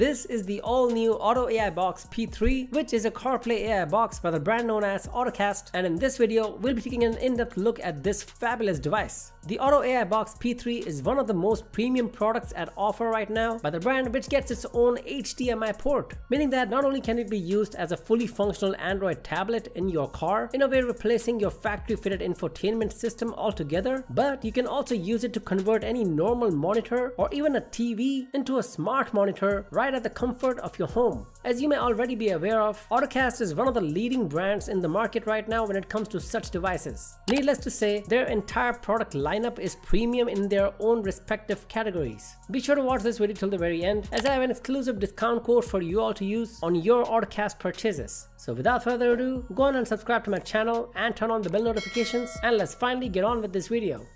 This is the all-new OttoAibox P3, which is a CarPlay AI box by the brand known as OTTOCAST, and in this video, we'll be taking an in-depth look at this fabulous device. The OttoAibox P3 is one of the most premium products at offer right now by the brand, which gets its own HDMI port, meaning that not only can it be used as a fully functional Android tablet in your car, in a way replacing your factory-fitted infotainment system altogether, but you can also use it to convert any normal monitor or even a TV into a smart monitor right at the comfort of your home. As you may already be aware of, OttoCast is one of the leading brands in the market right now when it comes to such devices. Needless to say, their entire product lineup is premium in their own respective categories. Be sure to watch this video till the very end, as I have an exclusive discount code for you all to use on your OttoCast purchases. So without further ado, go on and subscribe to my channel and turn on the bell notifications, and let's finally get on with this video.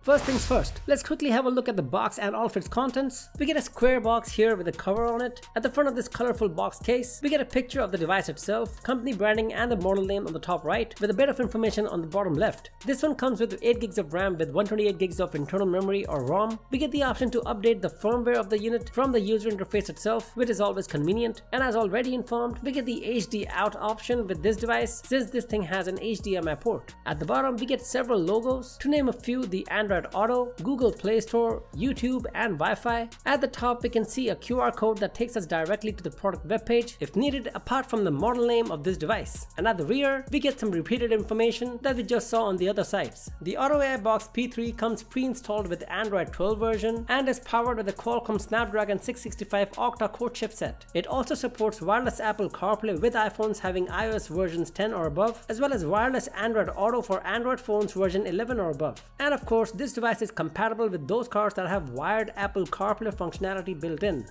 First things first, let's quickly have a look at the box and all of its contents. We get a square box here with a cover on it. At the front of this colorful box case, we get a picture of the device itself, company branding and the model name on the top right, with a bit of information on the bottom left. This one comes with 8 gigs of RAM with 128 gigs of internal memory or ROM. We get the option to update the firmware of the unit from the user interface itself, which is always convenient. And as already informed, we get the HD out option with this device, since this thing has an HDMI port. At the bottom, we get several logos. To name a few, the Android Auto, Google Play Store, YouTube, and Wi-Fi. At the top, we can see a QR code that takes us directly to the product webpage if needed, apart from the model name of this device. And at the rear, we get some repeated information that we just saw on the other sides. The OttoAibox P3 comes pre-installed with Android 12 version and is powered with the Qualcomm Snapdragon 665 octa-core chipset. It also supports wireless Apple CarPlay with iPhones having iOS versions 10 or above, as well as wireless Android Auto for Android phones version 11 or above. And of course, this device is compatible with those cars that have wired Apple CarPlay functionality built in.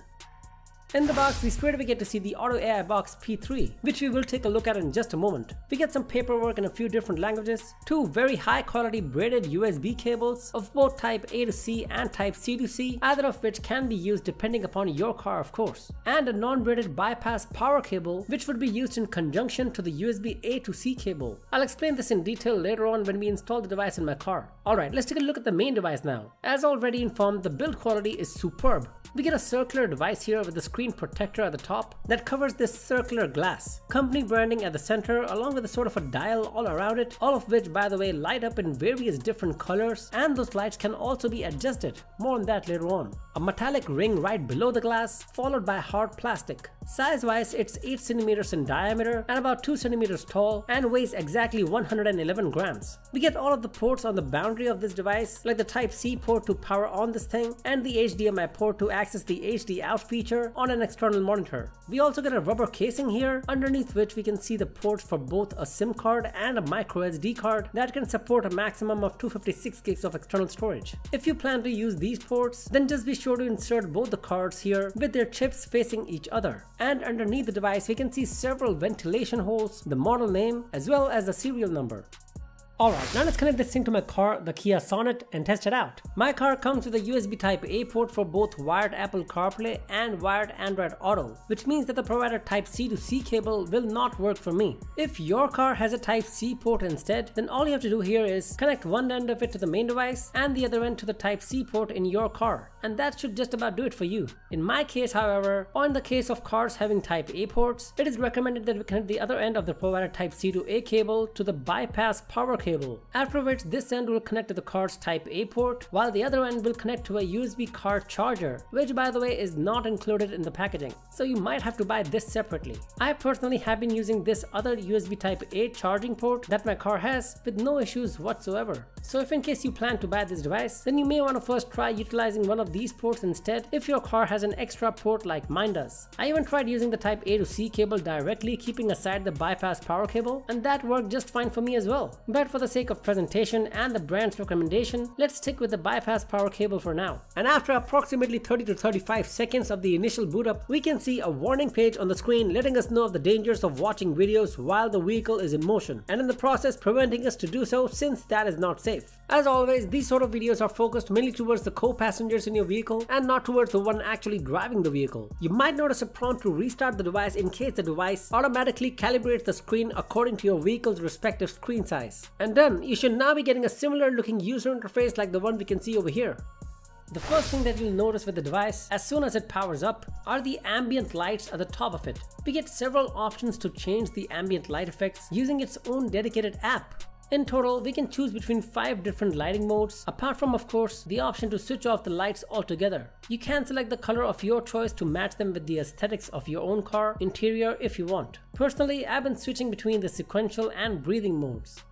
In the box, we straightaway get to see the OttoAibox P3, which we will take a look at in just a moment. We get some paperwork in a few different languages, 2 very high quality braided USB cables of both type A to C and type C to C, either of which can be used depending upon your car of course, and a non-braided bypass power cable which would be used in conjunction to the USB A to C cable. I'll explain this in detail later on when we install the device in my car. Alright, let's take a look at the main device now. As already informed, the build quality is superb. We get a circular device here with the screen protector at the top that covers this circular glass. Company branding at the center along with a sort of a dial all around it, all of which by the way light up in various different colors, and those lights can also be adjusted. More on that later on. A metallic ring right below the glass, followed by hard plastic. Size wise, it's 8 cm in diameter and about 2 cm tall and weighs exactly 111 grams. We get all of the ports on the boundary of this device, like the type C port to power on this thing and the HDMI port to access the HD out feature on an external monitor. We also get a rubber casing here, underneath which we can see the ports for both a SIM card and a MicroSD card that can support a maximum of 256 gigs of external storage. If you plan to use these ports, then just be sure to insert both the cards here with their chips facing each other. And underneath the device, we can see several ventilation holes, the model name, as well as the serial number. Alright, now let's connect this thing to my car, the Kia Sonet, and test it out. My car comes with a USB type A port for both wired Apple CarPlay and wired Android Auto, which means that the provided type C to C cable will not work for me. If your car has a type C port instead, then all you have to do here is connect one end of it to the main device and the other end to the type C port in your car, and that should just about do it for you. In my case however, or in the case of cars having type A ports, it is recommended that we connect the other end of the provided type C to A cable to the bypass power cable, after which this end will connect to the car's type A port, while the other end will connect to a USB car charger, which by the way is not included in the packaging, so you might have to buy this separately. I personally have been using this other USB type A charging port that my car has with no issues whatsoever. So if in case you plan to buy this device, then you may want to first try utilizing one of these ports instead if your car has an extra port like mine does. I even tried using the type A to C cable directly, keeping aside the bypass power cable, and that worked just fine for me as well. But for the sake of presentation and the brand's recommendation, let's stick with the bypass power cable for now. And after approximately 30 to 35 seconds of the initial boot up, we can see a warning page on the screen letting us know of the dangers of watching videos while the vehicle is in motion, and in the process preventing us to do so, since that is not safe. As always, these sort of videos are focused mainly towards the co-passengers in your vehicle and not towards the one actually driving the vehicle. You might notice a prompt to restart the device in case the device automatically calibrates the screen according to your vehicle's respective screen size. And done, you should now be getting a similar looking user interface like the one we can see over here. The first thing that you'll notice with the device as soon as it powers up are the ambient lights at the top of it. We get several options to change the ambient light effects using its own dedicated app. In total, we can choose between 5 different lighting modes, apart from of course the option to switch off the lights altogether. You can select the color of your choice to match them with the aesthetics of your own car interior if you want. Personally, I've been switching between the sequential and breathing modes.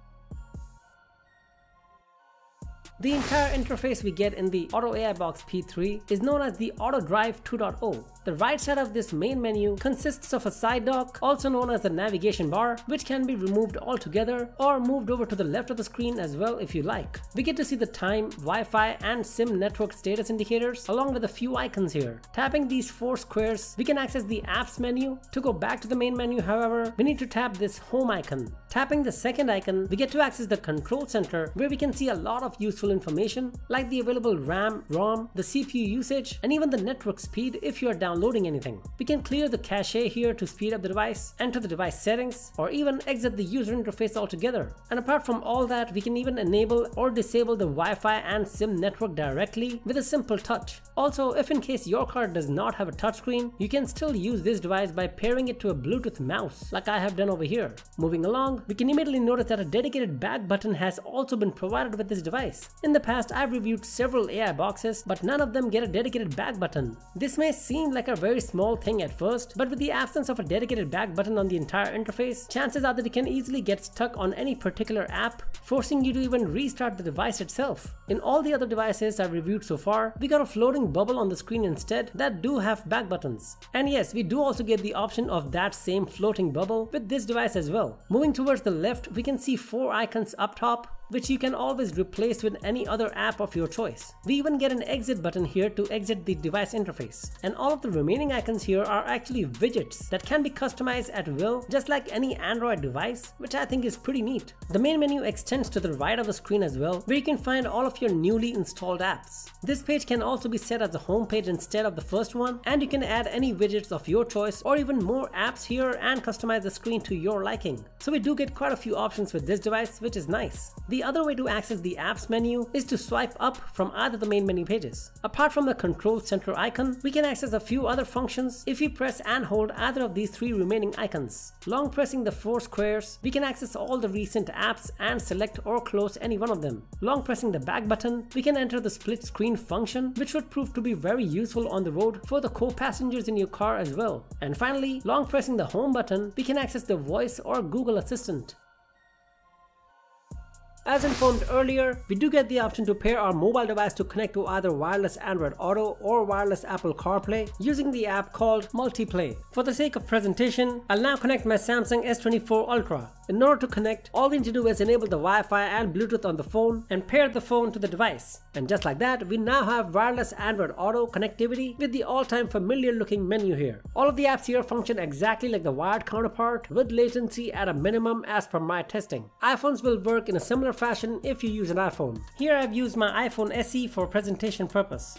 The entire interface we get in the OttoAibox P3 is known as the AutoDrive 2.0. The right side of this main menu consists of a side dock, also known as the navigation bar, which can be removed altogether or moved over to the left of the screen as well if you like. We get to see the time, Wi-Fi and SIM network status indicators along with a few icons here. Tapping these 4 squares, we can access the apps menu. To go back to the main menu, however, we need to tap this home icon. Tapping the second icon, we get to access the control center where we can see a lot of useful information like the available RAM, ROM, the CPU usage, and even the network speed if you are downloading anything. We can clear the cache here to speed up the device, enter the device settings, or even exit the user interface altogether. And apart from all that, we can even enable or disable the Wi-Fi and SIM network directly with a simple touch. Also, if in case your car does not have a touchscreen, you can still use this device by pairing it to a Bluetooth mouse like I have done over here. Moving along, we can immediately notice that a dedicated back button has also been provided with this device. In the past, I've reviewed several AI boxes, but none of them get a dedicated back button. This may seem like a very small thing at first, but with the absence of a dedicated back button on the entire interface, chances are that it can easily get stuck on any particular app, forcing you to even restart the device itself. In all the other devices I've reviewed so far, we got a floating bubble on the screen instead that do have back buttons. And yes, we do also get the option of that same floating bubble with this device as well. Moving towards the left, we can see 4 icons up top, which you can always replace with any other app of your choice. We even get an exit button here to exit the device interface. And all of the remaining icons here are actually widgets that can be customized at will, just like any Android device, which I think is pretty neat. The main menu extends to the right of the screen as well, where you can find all of your newly installed apps. This page can also be set as a home page instead of the first one, and you can add any widgets of your choice or even more apps here and customize the screen to your liking. So we do get quite a few options with this device, which is nice. The other way to access the apps menu is to swipe up from either the main menu pages. Apart from the control center icon, we can access a few other functions if we press and hold either of these 3 remaining icons. Long pressing the 4 squares, we can access all the recent apps and select or close any one of them. Long pressing the back button, we can enter the split screen function, which would prove to be very useful on the road for the co-passengers in your car as well. And finally, long pressing the home button, we can access the voice or Google Assistant. As informed earlier, we do get the option to pair our mobile device to connect to either wireless Android Auto or wireless Apple CarPlay using the app called Multiplay. For the sake of presentation, I'll now connect my Samsung S24 Ultra. In order to connect, all we need to do is enable the Wi-Fi and Bluetooth on the phone and pair the phone to the device. And just like that, we now have wireless Android Auto connectivity with the all-time familiar looking menu here. All of the apps here function exactly like the wired counterpart with latency at a minimum as per my testing. iPhones will work in a similar fashion if you use an iPhone. Here I've used my iPhone SE for presentation purpose.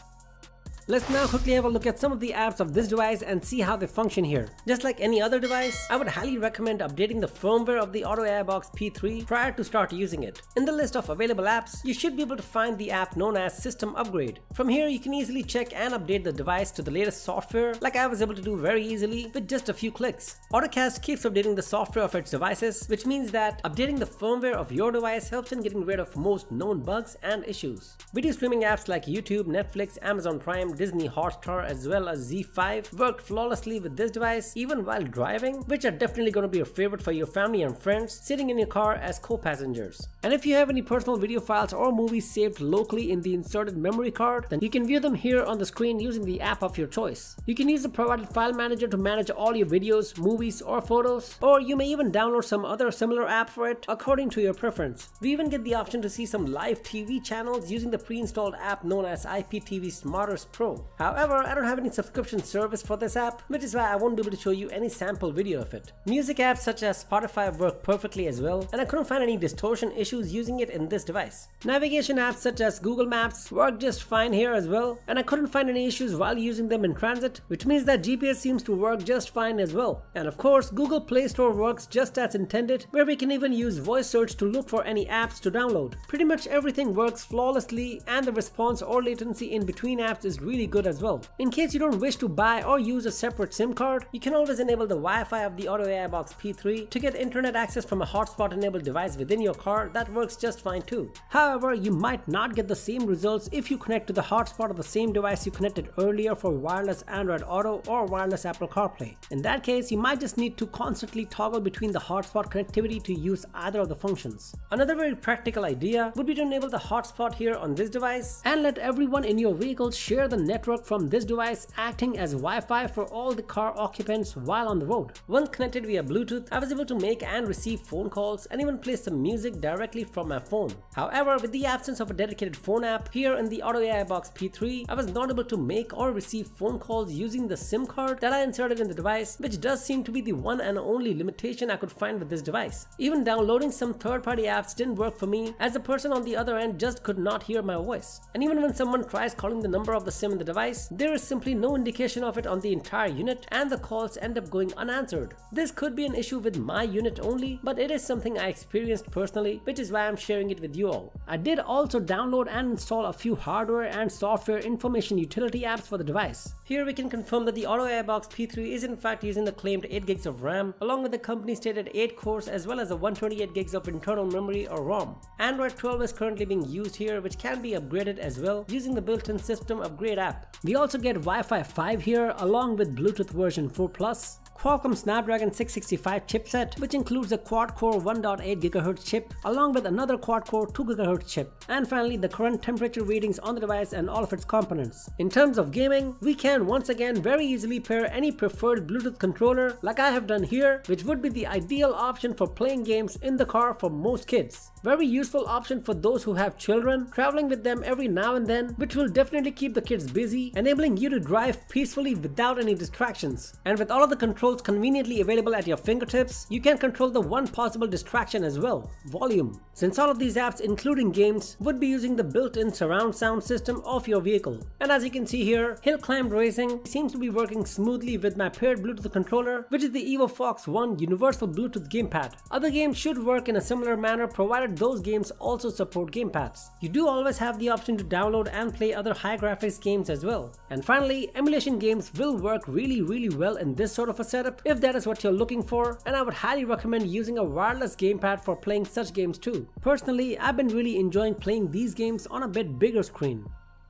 Let's now quickly have a look at some of the apps of this device and see how they function here. Just like any other device, I would highly recommend updating the firmware of the OttoAibox P3 prior to start using it. In the list of available apps, you should be able to find the app known as System Upgrade. From here, you can easily check and update the device to the latest software, like I was able to do very easily with just a few clicks. AutoCast keeps updating the software of its devices, which means that updating the firmware of your device helps in getting rid of most known bugs and issues. Video streaming apps like YouTube, Netflix, Amazon Prime, Disney Hotstar as well as Z5 worked flawlessly with this device even while driving, which are definitely going to be a favorite for your family and friends sitting in your car as co-passengers. And if you have any personal video files or movies saved locally in the inserted memory card, then you can view them here on the screen using the app of your choice. You can use the provided file manager to manage all your videos, movies or photos, or you may even download some other similar app for it according to your preference. We even get the option to see some live TV channels using the pre-installed app known as IPTV Smarters Pro. Pro. However, I don't have any subscription service for this app, which is why I won't be able to show you any sample video of it. Music apps such as Spotify work perfectly as well, and I couldn't find any distortion issues using it in this device. Navigation apps such as Google Maps work just fine here as well, and I couldn't find any issues while using them in transit, which means that GPS seems to work just fine as well. And of course, Google Play Store works just as intended, where we can even use voice search to look for any apps to download. Pretty much everything works flawlessly, and the response or latency in between apps is really good as well. In case you don't wish to buy or use a separate SIM card, you can always enable the Wi-Fi of the OttoAibox P3 to get internet access from a hotspot enabled device within your car. That works just fine too. However, you might not get the same results if you connect to the hotspot of the same device you connected earlier for wireless Android Auto or wireless Apple CarPlay. In that case, you might just need to constantly toggle between the hotspot connectivity to use either of the functions. Another very practical idea would be to enable the hotspot here on this device and let everyone in your vehicle share the network from this device, acting as Wi-Fi for all the car occupants while on the road. Once connected via Bluetooth, I was able to make and receive phone calls and even play some music directly from my phone. However, with the absence of a dedicated phone app here in the OttoAibox P3, I was not able to make or receive phone calls using the SIM card that I inserted in the device, which does seem to be the one and only limitation I could find with this device. Even downloading some third-party apps didn't work for me, as the person on the other end just could not hear my voice. And even when someone tries calling the number of the SIM in the device, there is simply no indication of it on the entire unit, and the calls end up going unanswered. This could be an issue with my unit only, but it is something I experienced personally, which is why I'm sharing it with you all. I did also download and install a few hardware and software information utility apps for the device. Here we can confirm that the OttoAibox P3 is in fact using the claimed 8 gigs of RAM, along with the company stated 8 cores as well as a 128 gigs of internal memory or ROM. Android 12 is currently being used here, which can be upgraded as well using the built-in system upgrade app. We also get Wi-Fi 5 here, along with Bluetooth version 4 Plus, Qualcomm Snapdragon 665 chipset, which includes a quad-core 1.8 GHz chip along with another quad-core 2 GHz chip, and finally the current temperature readings on the device and all of its components. In terms of gaming, we can once again very easily pair any preferred Bluetooth controller like I have done here, which would be the ideal option for playing games in the car for most kids. Very useful option for those who have children, traveling with them every now and then, which will definitely keep the kids busy, enabling you to drive peacefully without any distractions. And with all of the controls conveniently available at your fingertips, you can control the one possible distraction as well: volume. Since all of these apps, including games, would be using the built-in surround sound system of your vehicle. And as you can see here, Hill Climb Racing seems to be working smoothly with my paired Bluetooth controller, which is the Evo Fox One Universal Bluetooth Gamepad. Other games should work in a similar manner, provided those games also support gamepads. You do always have the option to download and play other high graphics games as well. And finally, emulation games will work really well in this sort of a setup if that is what you're looking for, and I would highly recommend using a wireless gamepad for playing such games too. Personally, I've been really enjoying playing these games on a bit bigger screen.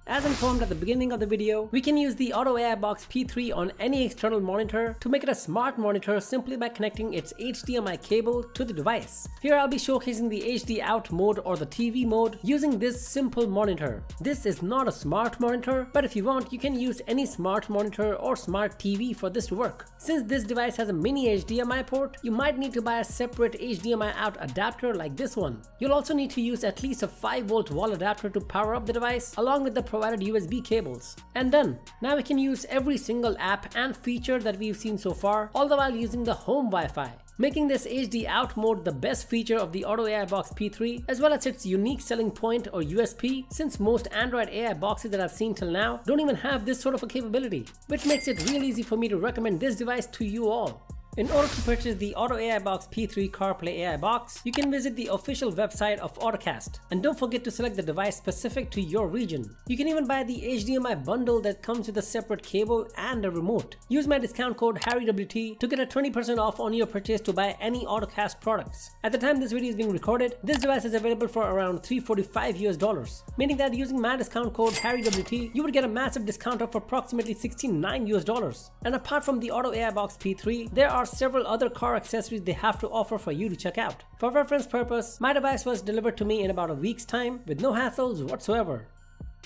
As informed at the beginning of the video, we can use the OttoAibox P3 on any external monitor to make it a smart monitor simply by connecting its HDMI cable to the device. Here I'll be showcasing the HD out mode or the TV mode using this simple monitor. This is not a smart monitor, but if you want, you can use any smart monitor or smart TV for this to work. Since this device has a mini HDMI port, you might need to buy a separate HDMI out adapter like this one. You'll also need to use at least a 5-volt wall adapter to power up the device, along with the provided USB cables. And done! Now we can use every single app and feature that we've seen so far, all the while using the home Wi-Fi, making this HD out mode the best feature of the OttoAibox P3, as well as its unique selling point or USP, since most Android AI boxes that I've seen till now don't even have this sort of a capability, which makes it real easy for me to recommend this device to you all. In order to purchase the OttoAibox P3 CarPlay AI box, you can visit the official website of OttoCast, and don't forget to select the device specific to your region. You can even buy the HDMI bundle that comes with a separate cable and a remote. Use my discount code HarryWT to get a 20% off on your purchase to buy any OttoCast products. At the time this video is being recorded, this device is available for around $345 US, meaning that using my discount code HarryWT, you would get a massive discount of approximately $69 US. And apart from the OttoAibox P3, there are several other car accessories they have to offer for you to check out. For reference purpose, my device was delivered to me in about a week's time with no hassles whatsoever.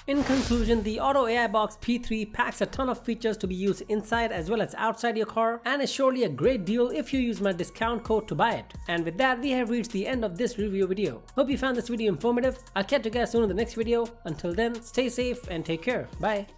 In conclusion, the OttoAibox P3 packs a ton of features to be used inside as well as outside your car, and is surely a great deal if you use my discount code to buy it. And with that, we have reached the end of this review video. Hope you found this video informative. I'll catch you guys soon in the next video. Until then, stay safe and take care. Bye.